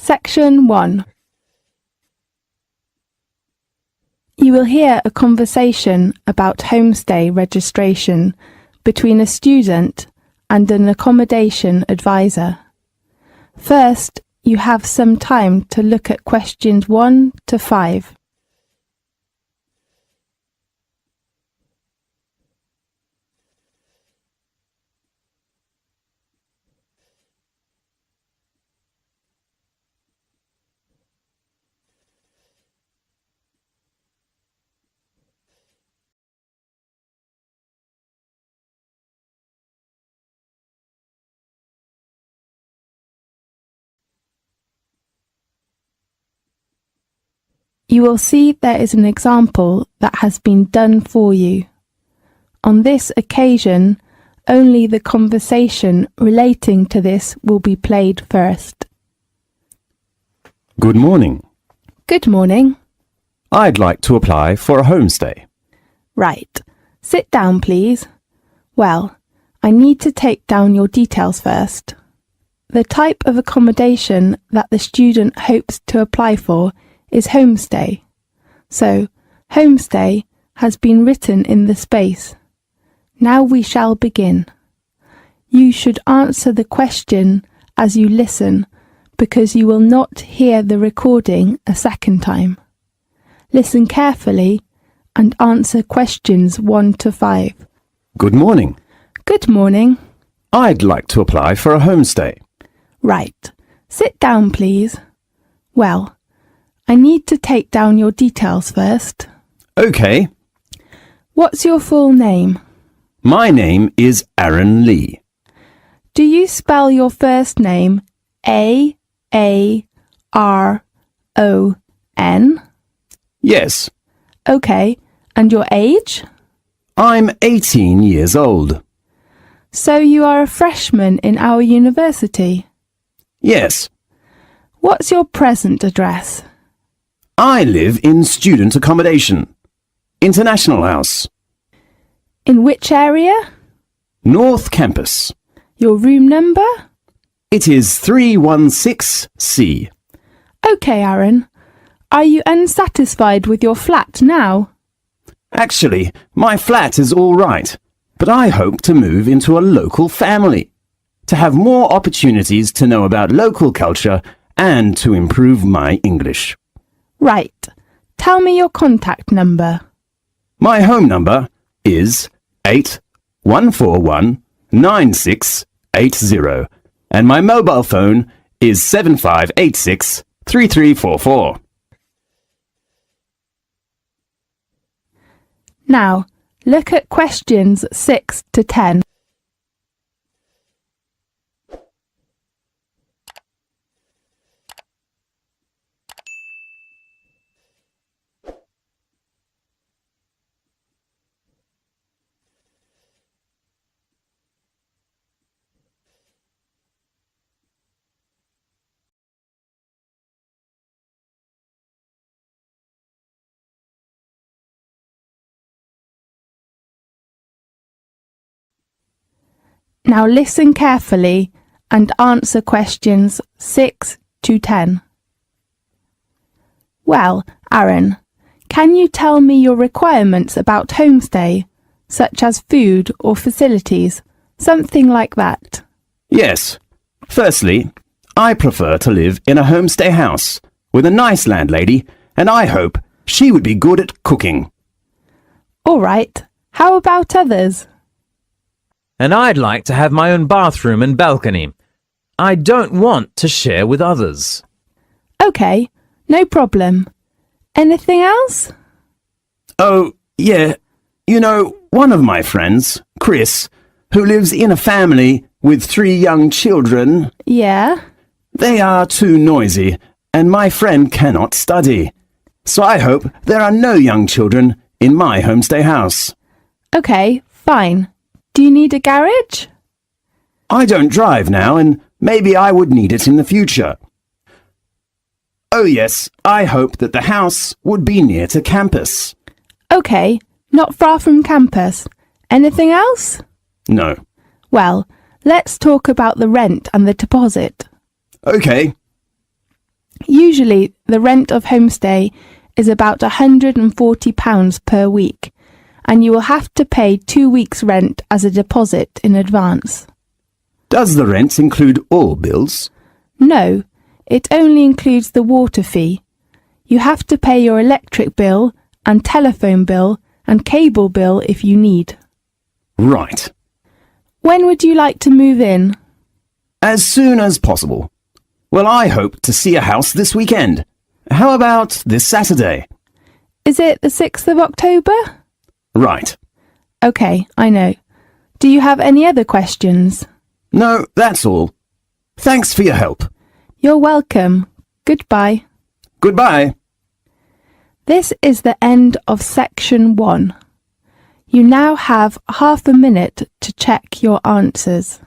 Section 1. You will hear a conversation about homestay registration between a student and an accommodation advisor. First, you have some time to look at questions 1 to 5. You will see there is an example that has been done for you. On this occasion, only the conversation relating to this will be played first. Good morning. Good morning. I'd like to apply for a homestay. Right. Sit down, please. Well, I need to take down your details first. The type of accommodation that the student hopes to apply for is homestay. So, homestay has been written in the space. Now we shall begin. You should answer the question as you listen, because you will not hear the recording a second time. Listen carefully and answer questions 1 to 5. Good morning. Good morning. I'd like to apply for a homestay. Right. Sit down, please. Well, I need to take down your details first. Okay. What's your full name? My name is Aaron Lee. Do you spell your first name A-A-R-O-N? Yes. Okay. And your age? I'm 18 years old. So you are a freshman in our university? Yes. What's your present address? I live in student accommodation. International House. In which area? North Campus. Your room number? It is 316C. Okay, Aaron. Are you unsatisfied with your flat now? Actually, my flat is all right, but I hope to move into a local family, to have more opportunities to know about local culture and to improve my English. Right. Tell me your contact number. My home number is 81419680 and my mobile phone is 75863344. Now, look at questions 6 to 10. Now listen carefully and answer questions 6 to 10. Well, Aaron, can you tell me your requirements about homestay, such as food or facilities, something like that? Yes. Firstly, I prefer to live in a homestay house with a nice landlady, and I hope she would be good at cooking. All right. How about others? And I'd like to have my own bathroom and balcony. I don't want to share with others. Okay, no problem. Anything else? Oh, yeah. You know, one of my friends, Chris, who lives in a family with 3 young children, Yeah? they are too noisy, and my friend cannot study. So I hope there are no young children in my homestay house. Okay, fine. Do you need a garage? I don't drive now, and maybe I would need it in the future. Oh yes, I hope that the house would be near to campus. Okay, not far from campus. Anything else? No. Well, let's talk about the rent and the deposit. Okay. Usually, the rent of homestay is about £140 per week, and you will have to pay 2 weeks' rent as a deposit in advance. Does the rent include all bills? No, it only includes the water fee. You have to pay your electric bill and telephone bill and cable bill if you need. Right. When would you like to move in? As soon as possible. Well, I hope to see a house this weekend. How about this Saturday? Is it the 6th of October? Right. OK, I know. Do you have any other questions? No, that's all. Thanks for your help. You're welcome. Goodbye. Goodbye. This is the end of section 1. You now have half a minute to check your answers.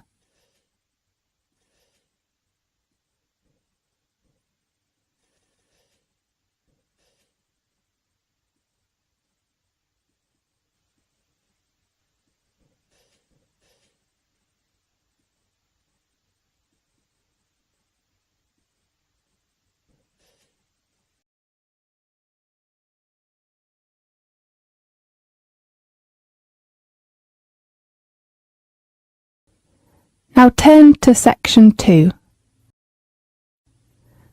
Now turn to section 2.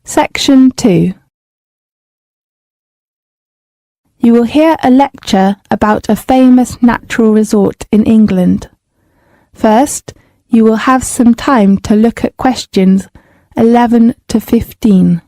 Section 2. You will hear a lecture about a famous natural resort in England. First, you will have some time to look at questions 11 to 15.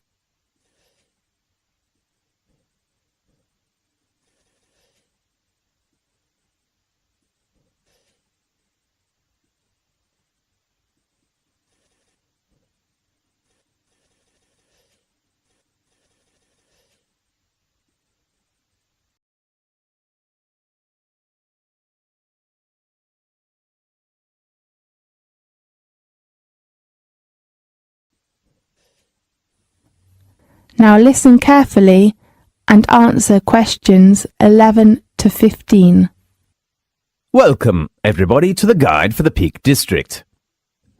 Now listen carefully and answer questions 11 to 15. Welcome, everybody, to the Guide for the Peak District.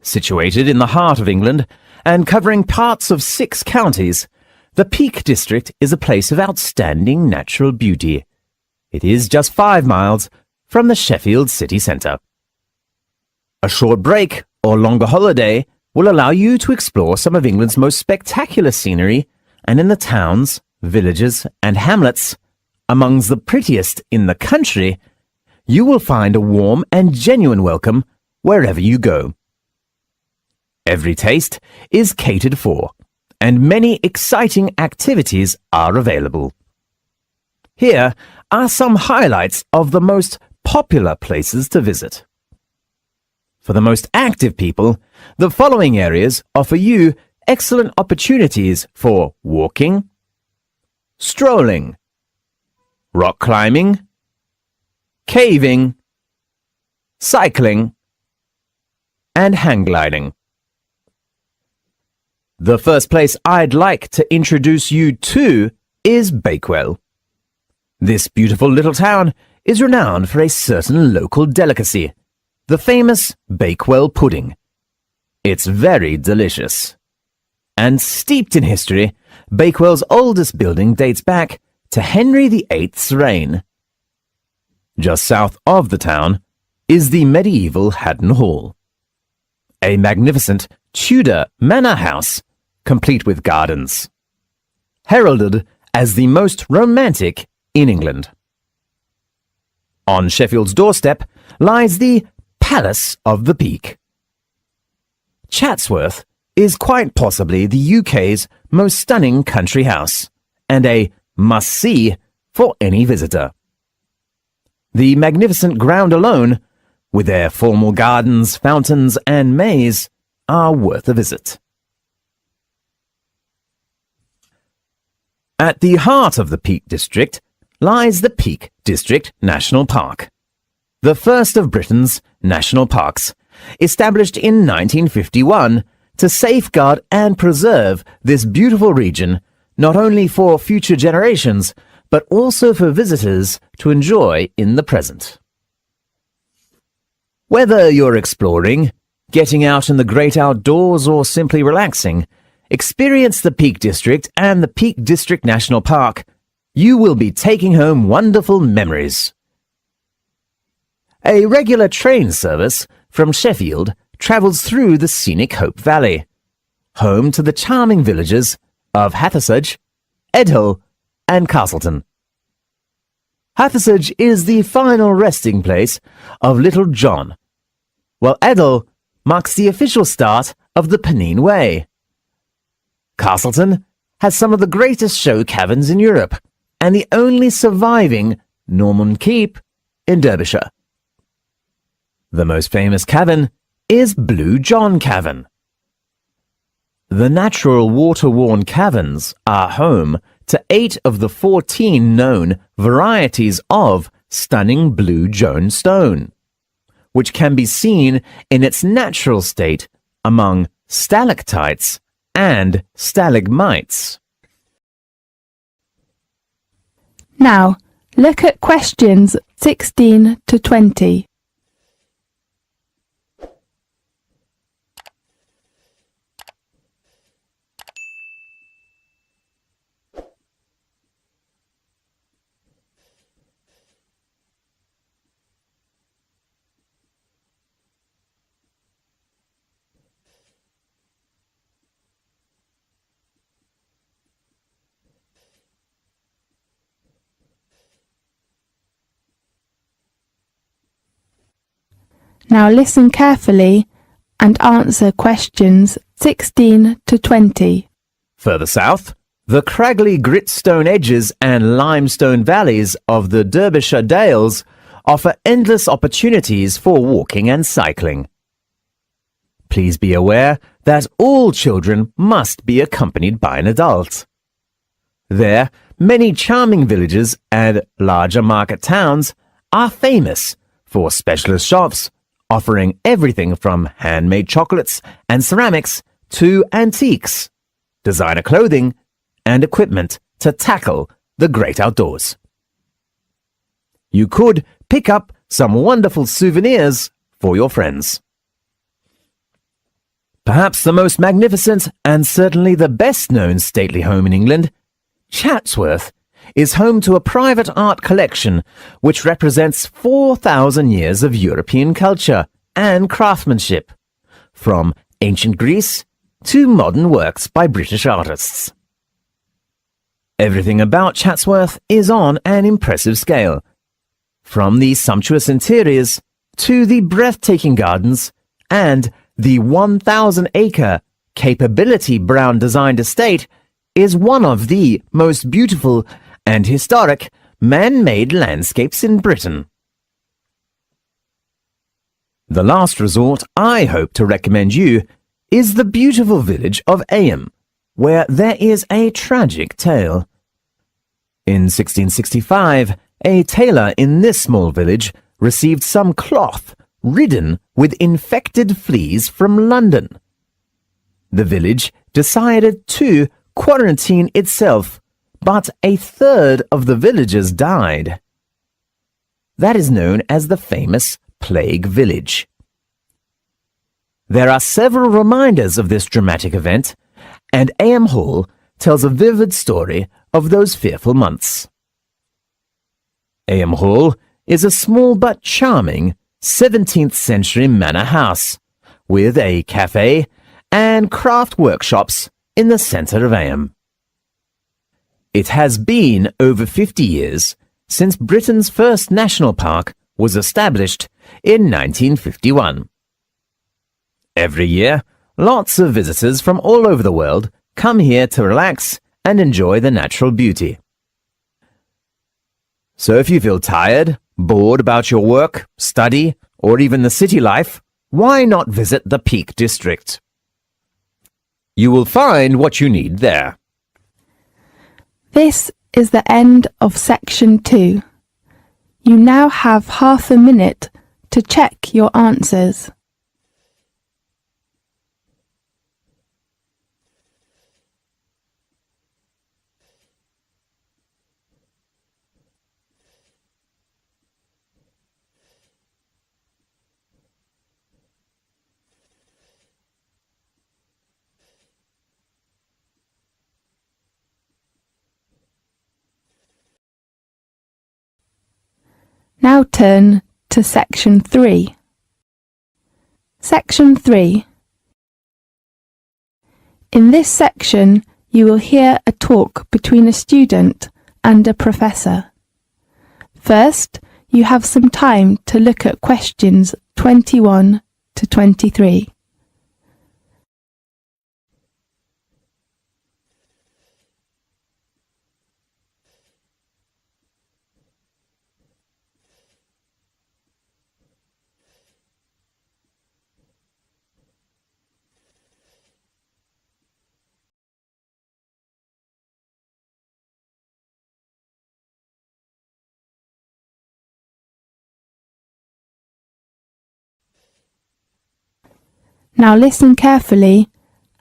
Situated in the heart of England and covering parts of 6 counties, the Peak District is a place of outstanding natural beauty. It is just 5 miles from the Sheffield city centre. A short break or longer holiday will allow you to explore some of England's most spectacular scenery, and in the towns, villages and hamlets, amongst the prettiest in the country, you will find a warm and genuine welcome wherever you go. Every taste is catered for, and many exciting activities are available. Here are some highlights of the most popular places to visit. For the most active people, the following areas offer you excellent opportunities for walking, strolling, rock climbing, caving, cycling, and hang gliding. The first place I'd like to introduce you to is Bakewell. This beautiful little town is renowned for a certain local delicacy, the famous Bakewell pudding. It's very delicious. And steeped in history, Bakewell's oldest building dates back to Henry VIII's reign. Just south of the town is the medieval Haddon Hall, a magnificent Tudor manor house complete with gardens, heralded as the most romantic in England. On Sheffield's doorstep lies the Palace of the Peak. Chatsworth is quite possibly the UK's most stunning country house, and a must-see for any visitor. The magnificent ground alone, with their formal gardens, fountains, and maze, are worth a visit. At the heart of the Peak District lies the Peak District National Park, the first of Britain's national parks, established in 1951 to safeguard and preserve this beautiful region, not only for future generations, but also for visitors to enjoy in the present. Whether you're exploring, getting out in the great outdoors, or simply relaxing, experience the Peak District and the Peak District National Park, you will be taking home wonderful memories. A regular train service from Sheffield travels through the scenic Hope Valley, home to the charming villages of Hathersage, Edhill and Castleton. Hathersage is the final resting place of Little John, while Edhill marks the official start of the Pennine Way. Castleton has some of the greatest show caverns in Europe and the only surviving Norman Keep in Derbyshire. The most famous cavern is Blue John Cavern. The natural water-worn caverns are home to 8 of the 14 known varieties of stunning blue Joan stone, which can be seen in its natural state among stalactites and stalagmites. Now, look at questions 16 to 20. Now listen carefully and answer questions 16 to 20. Further south, the craggly gritstone edges and limestone valleys of the Derbyshire Dales offer endless opportunities for walking and cycling. Please be aware that all children must be accompanied by an adult. There, many charming villages and larger market towns are famous for specialist shops offering everything from handmade chocolates and ceramics to antiques, designer clothing, and equipment to tackle the great outdoors. You could pick up some wonderful souvenirs for your friends. Perhaps the most magnificent and certainly the best-known stately home in England, Chatsworth, is home to a private art collection which represents 4,000 years of European culture and craftsmanship, from ancient Greece to modern works by British artists. Everything about Chatsworth is on an impressive scale, from the sumptuous interiors to the breathtaking gardens and the 1,000-acre Capability Brown designed estate is one of the most beautiful and historic man-made landscapes in Britain. The last resort I hope to recommend you is the beautiful village of Eyam, where there is a tragic tale. In 1665, a tailor in this small village received some cloth ridden with infected fleas from London. The village decided to quarantine itself, but a third of the villagers died. That is known as the famous Plague Village. There are several reminders of this dramatic event, and Eyam Hall tells a vivid story of those fearful months. Eyam Hall is a small but charming 17th century manor house with a cafe and craft workshops in the centre of Eyam. It has been over 50 years since Britain's first national park was established in 1951. Every year, lots of visitors from all over the world come here to relax and enjoy the natural beauty. So if you feel tired, bored about your work, study, or even the city life, why not visit the Peak District? You will find what you need there. This is the end of section 2. You now have half a minute to check your answers. Now turn to Section 3. Section 3. In this section, you will hear a talk between a student and a professor. First, you have some time to look at questions 21 to 23. Now listen carefully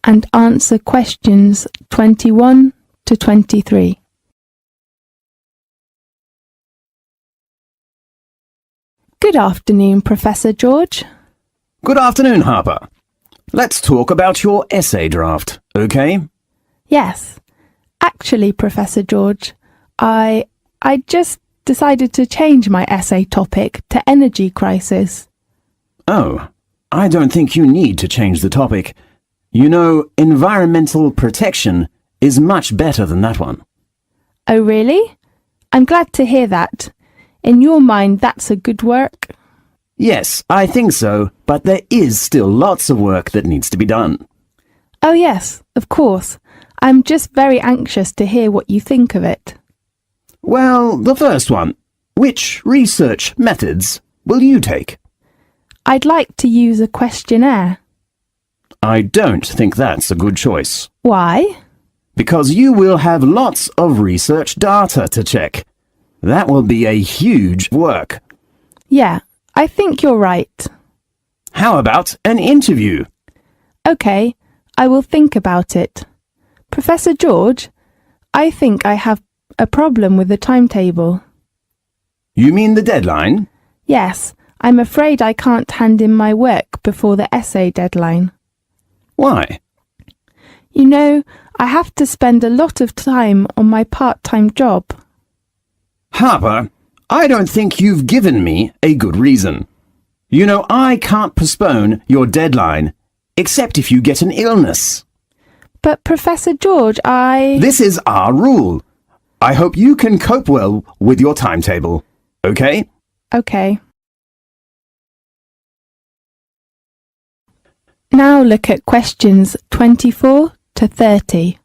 and answer questions 21 to 23. Good afternoon, Professor George. Good afternoon, Harper. Let's talk about your essay draft, okay? Yes. Actually, Professor George, I just decided to change my essay topic to energy crisis. Oh, I don't think you need to change the topic. You know, environmental protection is much better than that one. Oh, really? I'm glad to hear that. In your mind, that's a good work? Yes, I think so, but there is still lots of work that needs to be done. Oh, yes, of course. I'm just very anxious to hear what you think of it. Well, the first one. Which research methods will you take? I'd like to use a questionnaire. I don't think that's a good choice. Why? Because you will have lots of research data to check. That will be a huge work. Yeah, I think you're right. How about an interview? OK, I will think about it. Professor George, I think I have a problem with the timetable. You mean the deadline? Yes, I'm afraid I can't hand in my work before the essay deadline. Why? You know, I have to spend a lot of time on my part-time job. Harper, I don't think you've given me a good reason. You know, I can't postpone your deadline, except if you get an illness. But Professor George, This is our rule. I hope you can cope well with your timetable, okay? OK. Now look at questions 24 to 30.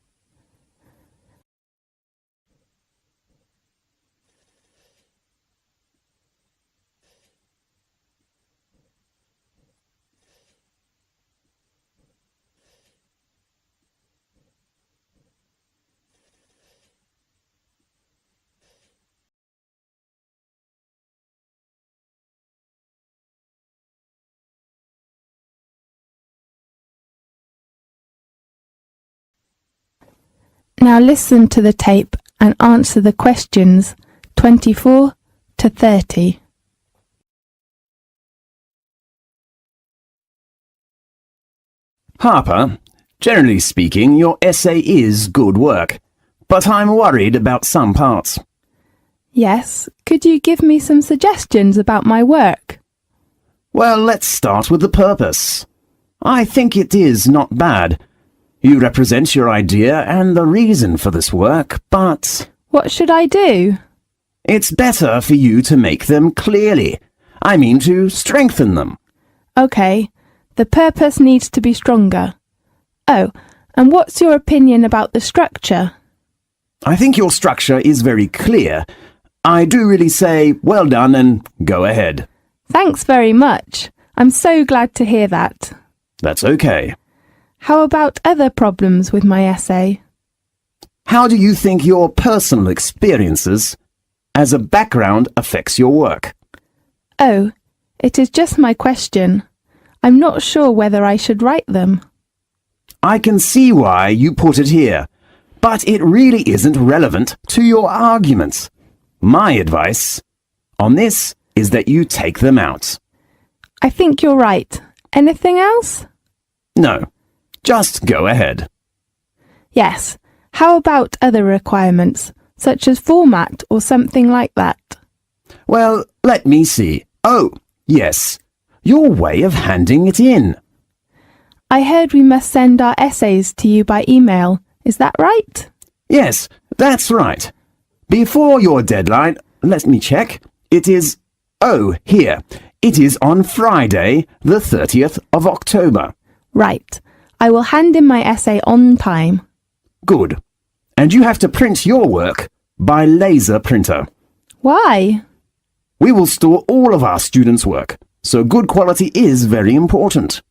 Now listen to the tape and answer the questions 24 to 30. Harper, generally speaking, your essay is good work, but I'm worried about some parts. Yes, could you give me some suggestions about my work? Well, let's start with the purpose. I think it is not bad. You represent your idea and the reason for this work, but What should I do? it's better for you to make them clearly. I mean to strengthen them. OK, the purpose needs to be stronger. Oh, and what's your opinion about the structure? I think your structure is very clear. I do really say, well done and go ahead. Thanks very much. I'm so glad to hear that. That's okay. How about other problems with my essay? How do you think your personal experiences as a background affects your work? Oh, it is just my question. I'm not sure whether I should write them. I can see why you put it here, but it really isn't relevant to your arguments. My advice on this is that you take them out. I think you're right. Anything else? No, just go ahead. Yes. How about other requirements, such as format or something like that? Well, Let me see. Oh, yes. Your way of handing it in. I heard we must send our essays to you by email. Is that right? Yes, that's right. Before your deadline, let me check. It is... Oh, here. It is on Friday, the 30th of October. Right. I will hand in my essay on time. Good. And you have to print your work by laser printer. Why? We will store all of our students' work, so good quality is very important.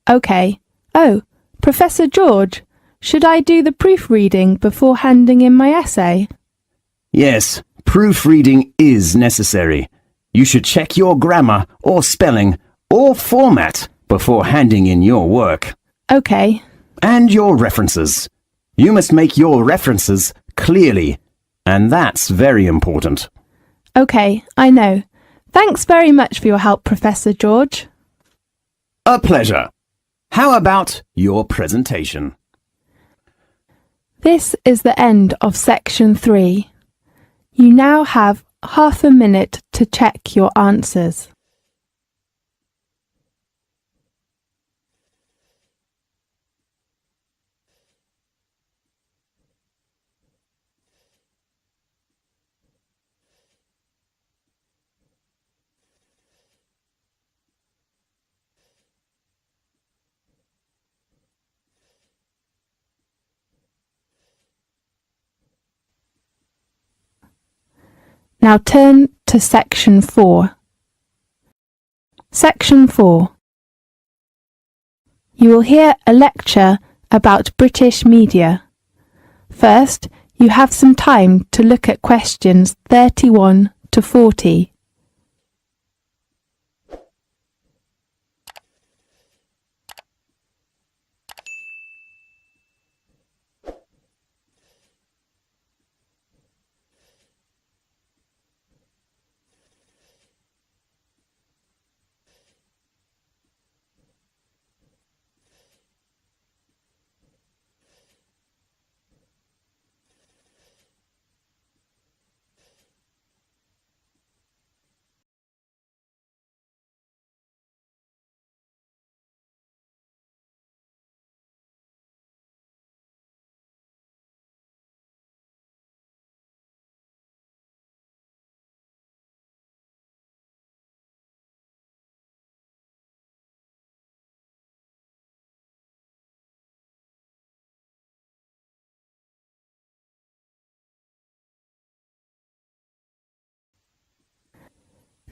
OK. Oh, Professor George, should I do the proofreading before handing in my essay? Yes, proofreading is necessary. You should check your grammar or spelling or format before handing in your work. OK. And your references. You must make your references clearly, and that's very important. OK, I know. Thanks very much for your help, Professor George. A pleasure. How about your presentation? This is the end of section 3. You now have half a minute to check your answers. Now turn to section 4. Section 4. You will hear a lecture about British media. First, you have some time to look at questions 31 to 40.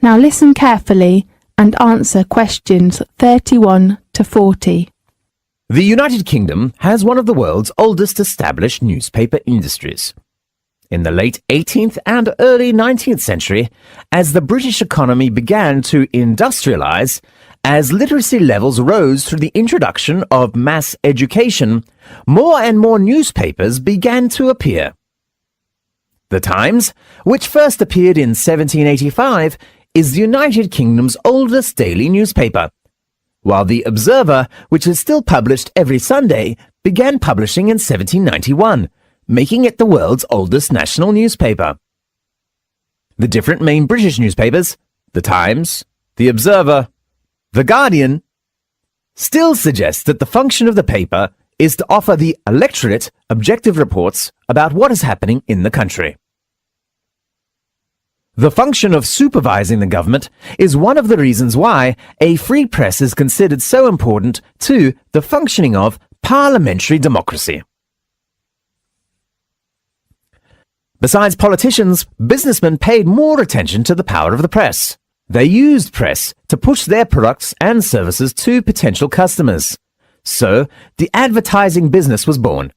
Now listen carefully and answer questions 31 to 40. The United Kingdom has one of the world's oldest established newspaper industries. In the late 18th and early 19th century, as the British economy began to industrialise, as literacy levels rose through the introduction of mass education, more and more newspapers began to appear. The Times, which first appeared in 1785, is the United Kingdom's oldest daily newspaper, while the Observer, which is still published every Sunday, began publishing in 1791, making it the world's oldest national newspaper. The different main British newspapers, the Times, the Observer, the Guardian, still suggest that the function of the paper is to offer the electorate objective reports about what is happening in the country. The function of supervising the government is one of the reasons why a free press is considered so important to the functioning of parliamentary democracy. Besides politicians, businessmen paid more attention to the power of the press. They used press to push their products and services to potential customers. So, the advertising business was born.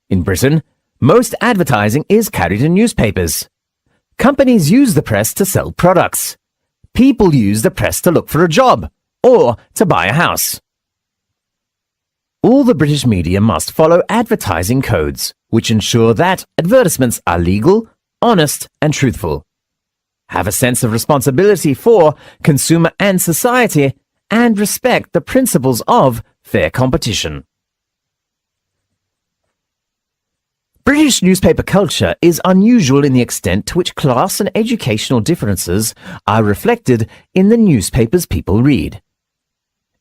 In Britain, most advertising is carried in newspapers. Companies use the press to sell products. People use the press to look for a job or to buy a house. All the British media must follow advertising codes, which ensure that advertisements are legal, honest, and truthful, have a sense of responsibility for consumer and society, and respect the principles of fair competition. British newspaper culture is unusual in the extent to which class and educational differences are reflected in the newspapers people read.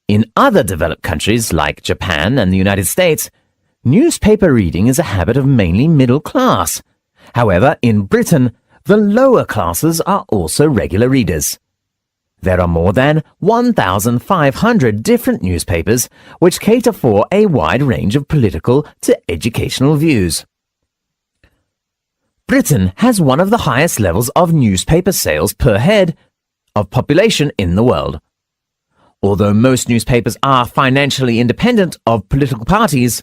In other developed countries like Japan and the United States, newspaper reading is a habit of mainly middle class. However, in Britain, the lower classes are also regular readers. There are more than 1,500 different newspapers which cater for a wide range of political to educational views. Britain has one of the highest levels of newspaper sales per head of population in the world. Although most newspapers are financially independent of political parties,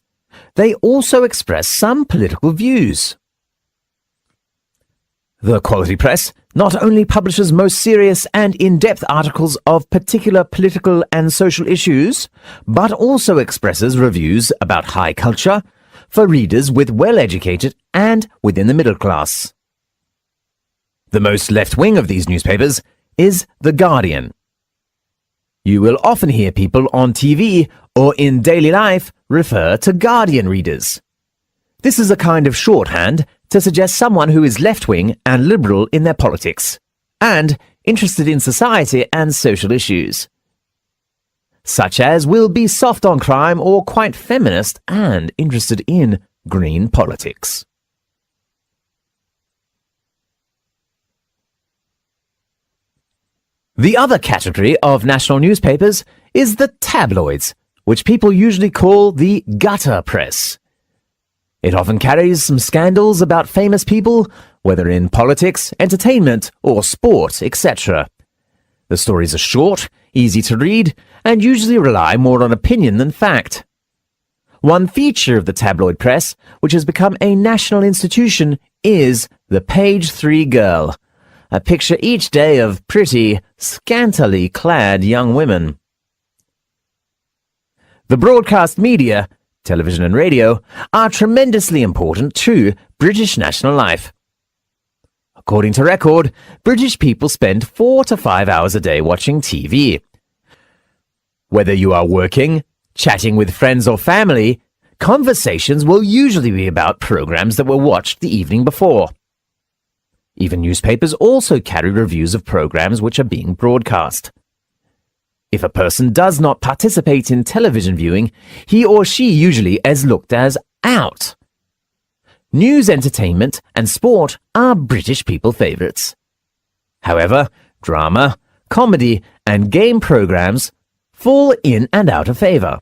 they also express some political views. The quality press not only publishes most serious and in-depth articles of particular political and social issues, but also expresses reviews about high culture for readers with well-educated and within the middle class. The most left-wing of these newspapers is The Guardian. You will often hear people on TV or in daily life refer to Guardian readers. This is a kind of shorthand to suggest someone who is left-wing and liberal in their politics, and interested in society and social issues, such as will be soft on crime or quite feminist and interested in green politics. The other category of national newspapers is the tabloids, which people usually call the gutter press. It often carries some scandals about famous people, whether in politics, entertainment, or sport, etc. The stories are short, easy to read, and usually rely more on opinion than fact. One feature of the tabloid press, which has become a national institution, is the Page 3 girl, a picture each day of pretty, scantily clad young women. The broadcast media, television and radio, are tremendously important to British national life. According to Record, British people spend 4 to 5 hours a day watching TV. Whether you are working, chatting with friends or family, conversations will usually be about programs that were watched the evening before. Even newspapers also carry reviews of programs which are being broadcast. If a person does not participate in television viewing, he or she usually is looked as out. News, entertainment, and sport are British people favourites. However, drama, comedy, and game programs fall in and out of favour.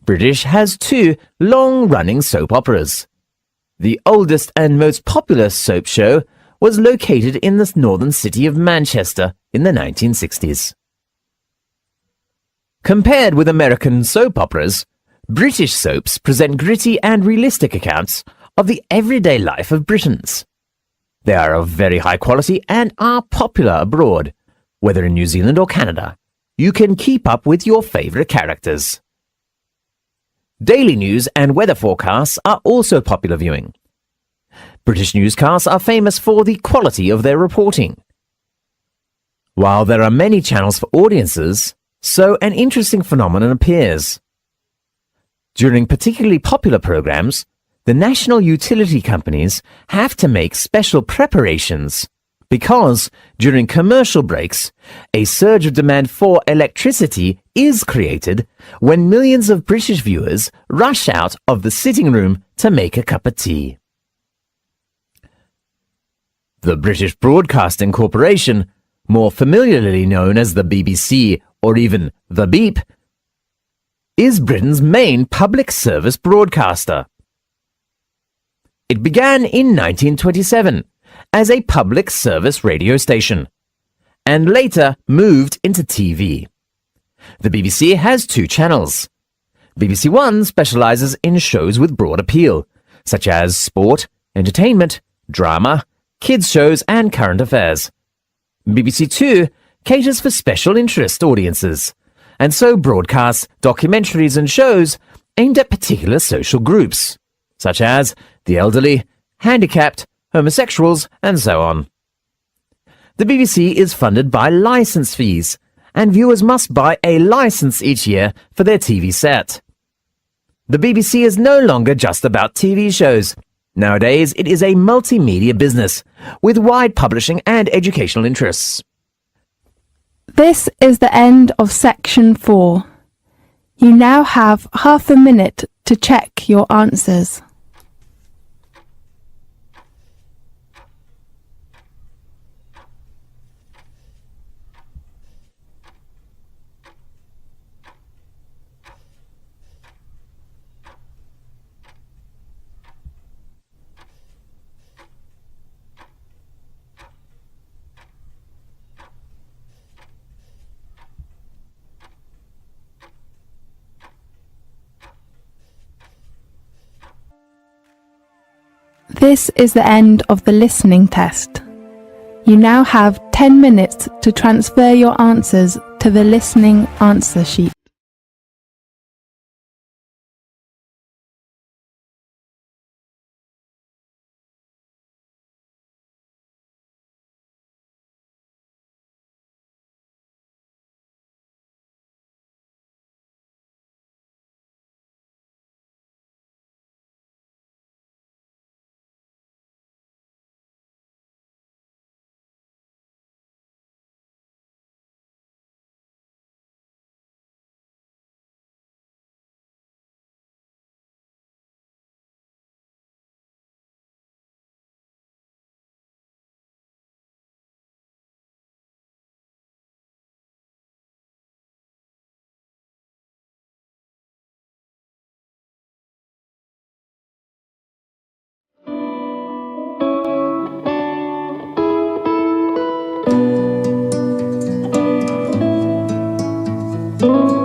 British has 2 long-running soap operas. The oldest and most popular soap show was located in the northern city of Manchester in the 1960s. Compared with American soap operas, British soaps present gritty and realistic accounts of the everyday life of Britons. They are of very high quality and are popular abroad, whether in New Zealand or Canada. You can keep up with your favourite characters. Daily news and weather forecasts are also popular viewing. British newscasts are famous for the quality of their reporting. While there are many channels for audiences, so an interesting phenomenon appears. During particularly popular programs, the national utility companies have to make special preparations because during commercial breaks, a surge of demand for electricity is created when millions of British viewers rush out of the sitting room to make a cup of tea. The British Broadcasting Corporation, more familiarly known as the BBC or even the Beep, is Britain's main public service broadcaster. It began in 1927 as a public service radio station, and later moved into TV. The BBC has 2 channels. BBC One specialises in shows with broad appeal, such as sport, entertainment, drama, kids shows and current affairs. BBC Two caters for special interest audiences, and so broadcasts documentaries and shows aimed at particular social groups, such as the elderly, handicapped, homosexuals, and so on. The BBC is funded by licence fees, and viewers must buy a licence each year for their TV set. The BBC is no longer just about TV shows. Nowadays, it is a multimedia business with wide publishing and educational interests. This is the end of section 4. You now have half a minute to check your answers. This is the end of the listening test. You now have 10 minutes to transfer your answers to the listening answer sheet. Thank you.